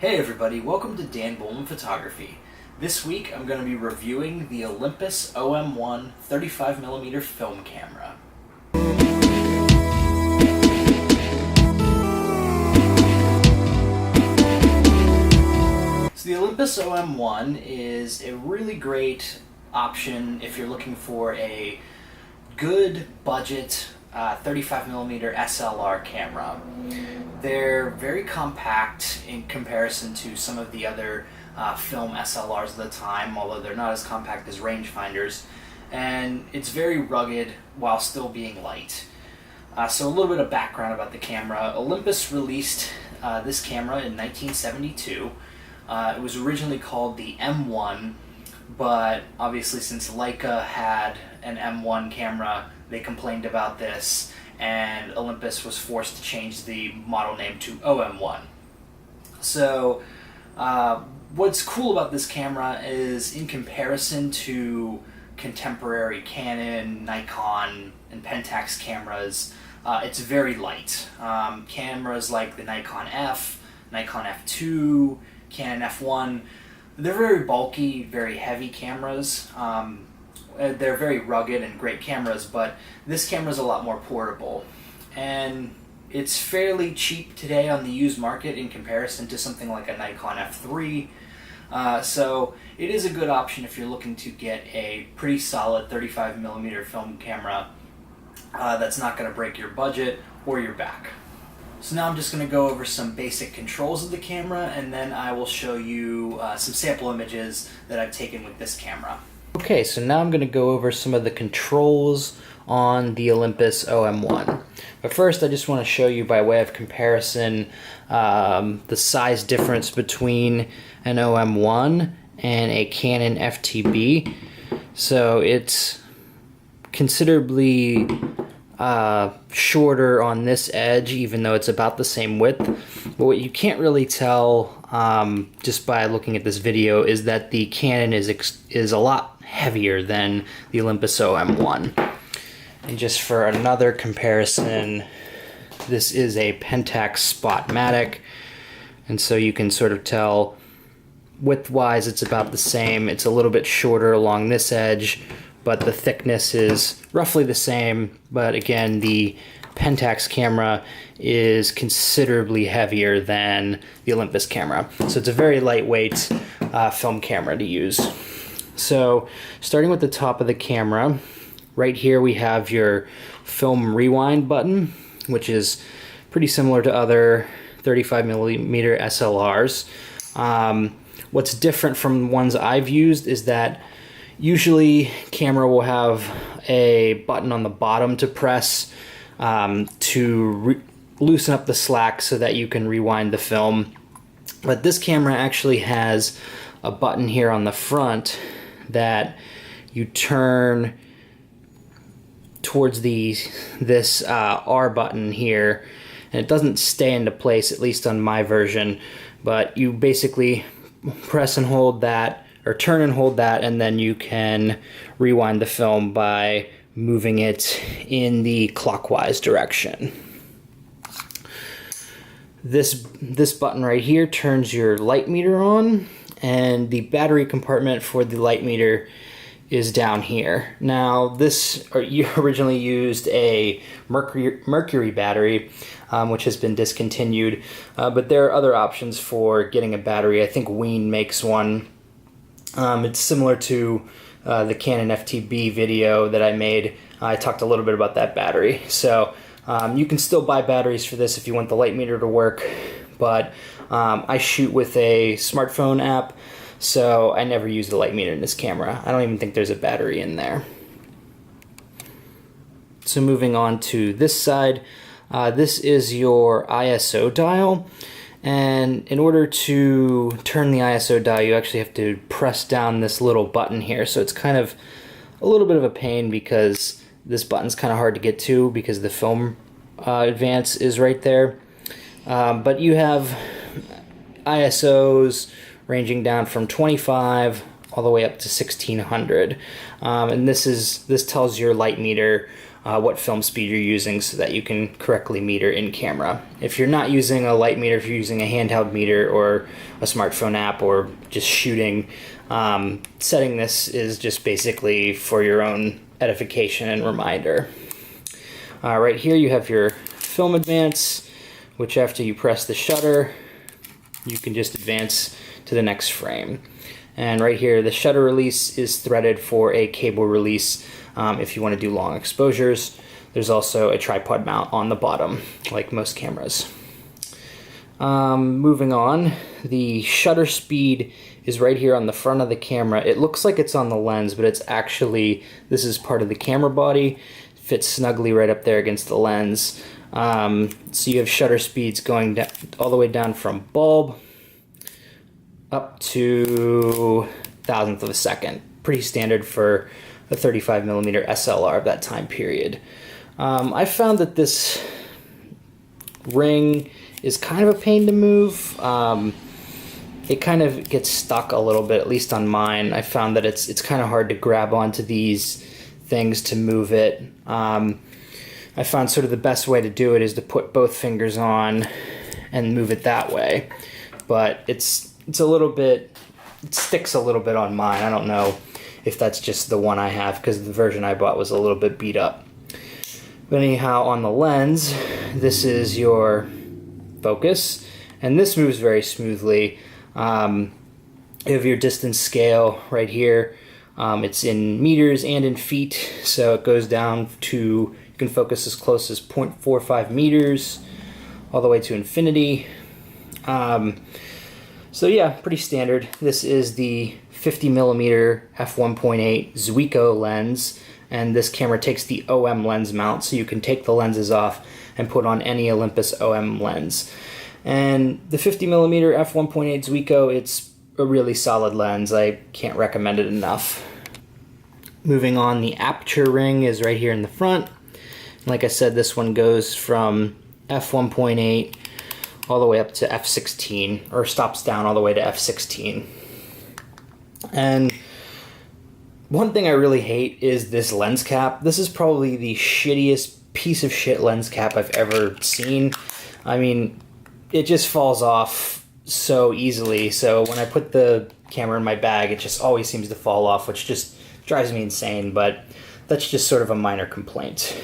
Hey everybody, welcome to Dan Bullman Photography. This week I'm going to be reviewing the Olympus OM-1 35mm film camera. So the Olympus OM-1 is a really great option if you're looking for a good budget 35mm SLR camera. They're very compact in comparison to some of the other film SLRs of the time, although they're not as compact as rangefinders, and it's very rugged while still being light. So a little bit of background about the camera. Olympus released this camera in 1972. It was originally called the M1, but obviously since Leica had an M1 camera, they complained about this, and Olympus was forced to change the model name to OM1. So what's cool about this camera is, in comparison to contemporary Canon, Nikon, and Pentax cameras, it's very light. Cameras like the Nikon F, Nikon F2, Canon F1, they're very bulky, very heavy cameras. They're very rugged and great cameras, but this camera is a lot more portable. And it's fairly cheap today on the used market in comparison to something like a Nikon F3. So it is a good option if you're looking to get a pretty solid 35mm film camera that's not going to break your budget or your back. So now I'm just going to go over some basic controls of the camera, and then I will show you some sample images that I've taken with this camera. Okay, so now I'm going to go over some of the controls on the Olympus OM-1. But first I just want to show you, by way of comparison, the size difference between an OM-1 and a Canon FTB. So it's considerably shorter on this edge, even though it's about the same width. But what you can't really tell just by looking at this video is that the Canon is a lot heavier than the Olympus OM-1. And just for another comparison, this is a Pentax Spotmatic, and so you can sort of tell width-wise it's about the same. It's a little bit shorter along this edge, but the thickness is roughly the same. But again, the Pentax camera is considerably heavier than the Olympus camera. So it's a very lightweight film camera to use. So starting with the top of the camera, right here we have your film rewind button, which is pretty similar to other 35mm SLRs. What's different from ones I've used is that usually camera will have a button on the bottom to press to loosen up the slack so that you can rewind the film. But this camera actually has a button here on the front that you turn towards this R button here, and it doesn't stay into place, at least on my version, but you basically press and hold that, or turn and hold that, and then you can rewind the film by moving it in the clockwise direction. This button right here turns your light meter on, and the battery compartment for the light meter is down here. Now you originally used a mercury battery, which has been discontinued, but there are other options for getting a battery. I think Wien makes one. It's similar to the Canon FTB video that I made. I talked a little bit about that battery. So you can still buy batteries for this if you want the light meter to work, but I shoot with a smartphone app, so I never use the light meter in this camera. I don't even think there's a battery in there. So moving on to this side, this is your ISO dial, and in order to turn the ISO dial you actually have to press down this little button here. So it's kind of a little bit of a pain because this button's kind of hard to get to because the film advance is right there. But you have ISOs ranging down from 25 all the way up to 1600, and this tells your light meter what film speed you're using so that you can correctly meter in camera. If you're not using a light meter, if you're using a handheld meter or a smartphone app or just shooting, setting this is just basically for your own edification and reminder. Right here you have your film advance, which after you press the shutter, you can just advance to the next frame. And right here, the shutter release is threaded for a cable release if you want to do long exposures. There's also a tripod mount on the bottom, like most cameras. Moving on, the shutter speed is right here on the front of the camera. It looks like it's on the lens, but it's actually, this is part of the camera body. It fits snugly right up there against the lens. So you have shutter speeds going down, all the way down from bulb up to thousandth of a second. Pretty standard for a 35mm SLR of that time period. I found that this ring is kind of a pain to move. It kind of gets stuck a little bit, at least on mine. I found that it's kind of hard to grab onto these things to move it. I found sort of the best way to do it is to put both fingers on and move it that way. But it's a little bit, it sticks a little bit on mine. I don't know if that's just the one I have, because the version I bought was a little bit beat up. But anyhow, on the lens, this is your focus, and this moves very smoothly. You have your distance scale right here. It's in meters and in feet, so it goes down to, you can focus as close as 0.45 meters all the way to infinity. So yeah, pretty standard. This is the 50mm f1.8 Zuiko lens, and this camera takes the OM lens mount, so you can take the lenses off and put on any Olympus OM lens. And the 50mm f1.8 Zuiko, it's a really solid lens. I can't recommend it enough. Moving on, the aperture ring is right here in the front. Like I said, this one goes from f1.8 all the way up to f16, or stops down all the way to f16. And one thing I really hate is this lens cap. This is probably the shittiest piece of shit lens cap I've ever seen. I mean, it just falls off so easily. So when I put the camera in my bag, it just always seems to fall off, which just drives me insane, but that's just sort of a minor complaint.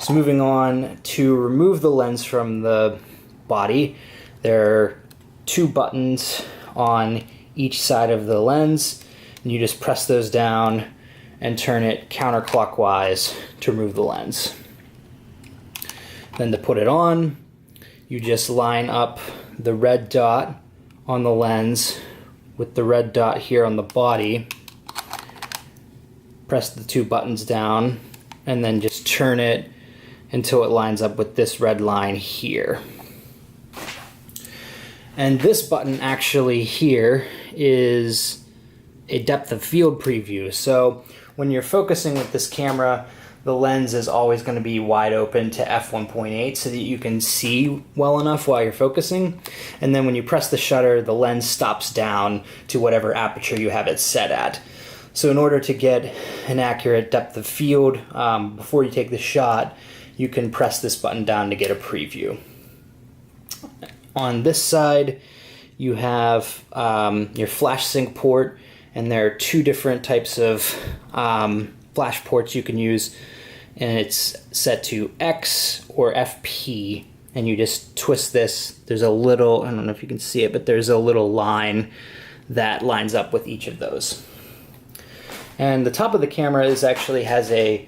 So moving on, to remove the lens from the body, there are two buttons on each side of the lens, and you just press those down and turn it counterclockwise to remove the lens. Then to put it on, you just line up the red dot on the lens with the red dot here on the body, press the two buttons down, and then just turn it until it lines up with this red line here. And this button actually here is a depth of field preview. So when you're focusing with this camera, the lens is always going to be wide open to f1.8 so that you can see well enough while you're focusing. And then when you press the shutter, the lens stops down to whatever aperture you have it set at. So in order to get an accurate depth of field before you take the shot, you can press this button down to get a preview. On this side, you have your flash sync port, and there are two different types of flash ports you can use, and it's set to X or FP, and you just twist this. There's a little, I don't know if you can see it, but there's a little line that lines up with each of those. And the top of the camera actually has a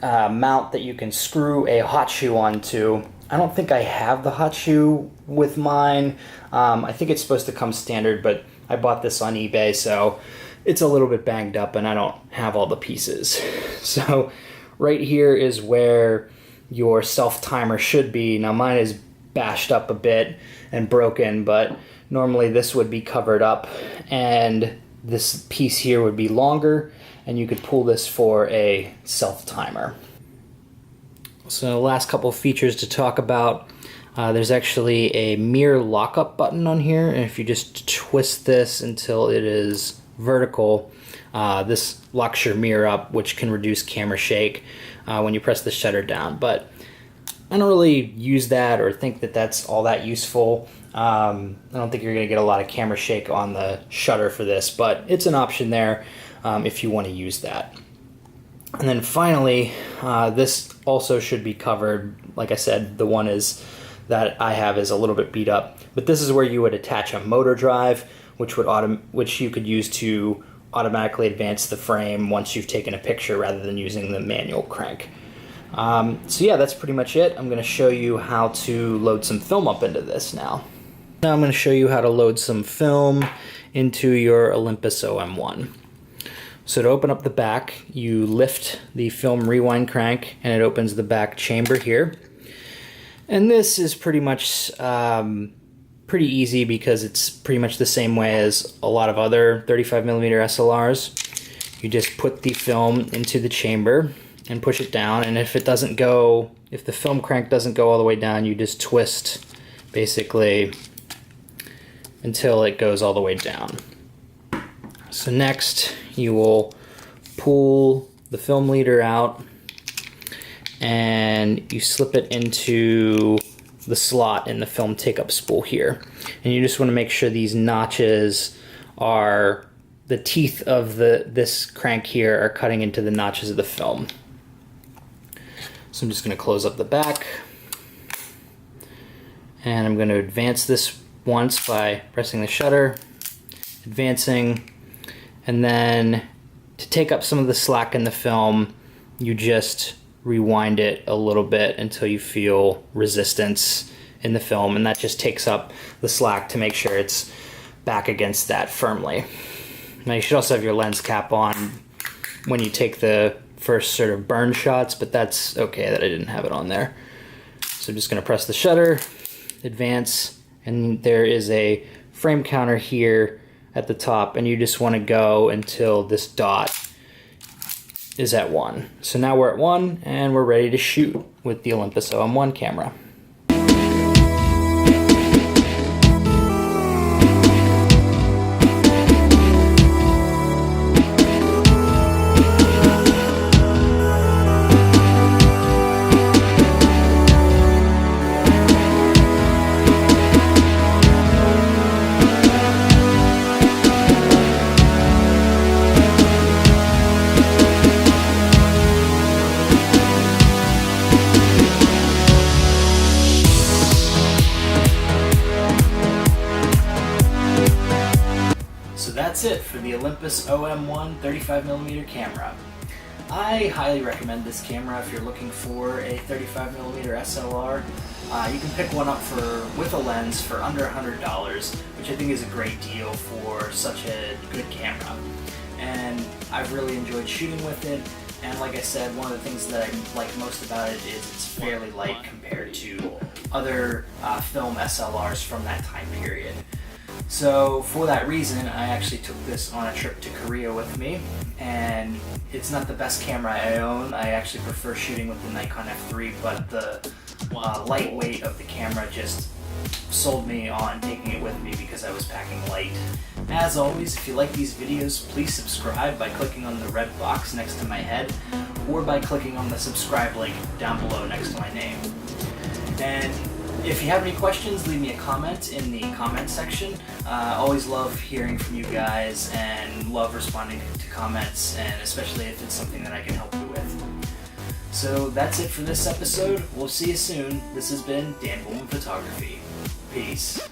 mount that you can screw a hot shoe onto. I don't think I have the hot shoe with mine. I think it's supposed to come standard, but I bought this on eBay, so it's a little bit banged up and I don't have all the pieces. So right here is where your self-timer should be. Now mine is bashed up a bit and broken, but normally this would be covered up and this piece here would be longer, and you could pull this for a self-timer. So the last couple of features to talk about, there's actually a mirror lockup button on here, and if you just twist this until it is vertical, This locks your mirror up, which can reduce camera shake when you press the shutter down. But I don't really use that or think that that's all that useful. I don't think you're going to get a lot of camera shake on the shutter for this, but it's an option there if you want to use that. And then finally, this also should be covered. Like I said, the one that I have is a little bit beat up, but this is where you would attach a motor drive, which you could use to automatically advance the frame once you've taken a picture rather than using the manual crank. So yeah, that's pretty much it. I'm going to show you how to load some film up into this now. Now I'm going to show you how to load some film into your Olympus OM-1. So to open up the back, you lift the film rewind crank and it opens the back chamber here. And this is pretty much pretty easy because it's pretty much the same way as a lot of other 35mm SLRs. You just put the film into the chamber and push it down, and if the film crank doesn't go all the way down, you just twist basically until it goes all the way down. So next you will pull the film leader out and you slip it into the slot in the film take-up spool here. And you just want to make sure these notches are, the teeth of this crank here are cutting into the notches of the film. So I'm just going to close up the back. And I'm going to advance this once by pressing the shutter, advancing, and then to take up some of the slack in the film, you just rewind it a little bit until you feel resistance in the film, and that just takes up the slack to make sure it's back against that firmly. Now you should also have your lens cap on when you take the first sort of burn shots, but that's okay that I didn't have it on there. So I'm just going to press the shutter, advance, and there is a frame counter here at the top, and you just want to go until this dot is at 1. So now we're at 1 and we're ready to shoot with the Olympus OM-1 camera. That's it for the Olympus OM-1 35mm camera. I highly recommend this camera if you're looking for a 35mm SLR. You can pick one up with a lens for under $100, which I think is a great deal for such a good camera. And I've really enjoyed shooting with it, and like I said, one of the things that I like most about it is it's fairly light compared to other film SLRs from that time period. So for that reason, I actually took this on a trip to Korea with me, and it's not the best camera I own. I actually prefer shooting with the Nikon F3, but the lightweight of the camera just sold me on taking it with me because I was packing light. As always, if you like these videos, please subscribe by clicking on the red box next to my head, or by clicking on the subscribe link down below next to my name. And if you have any questions, leave me a comment in the comment section. Always love hearing from you guys and love responding to comments, and especially if it's something that I can help you with. So that's it for this episode. We'll see you soon. This has been Dan Bullman Photography. Peace.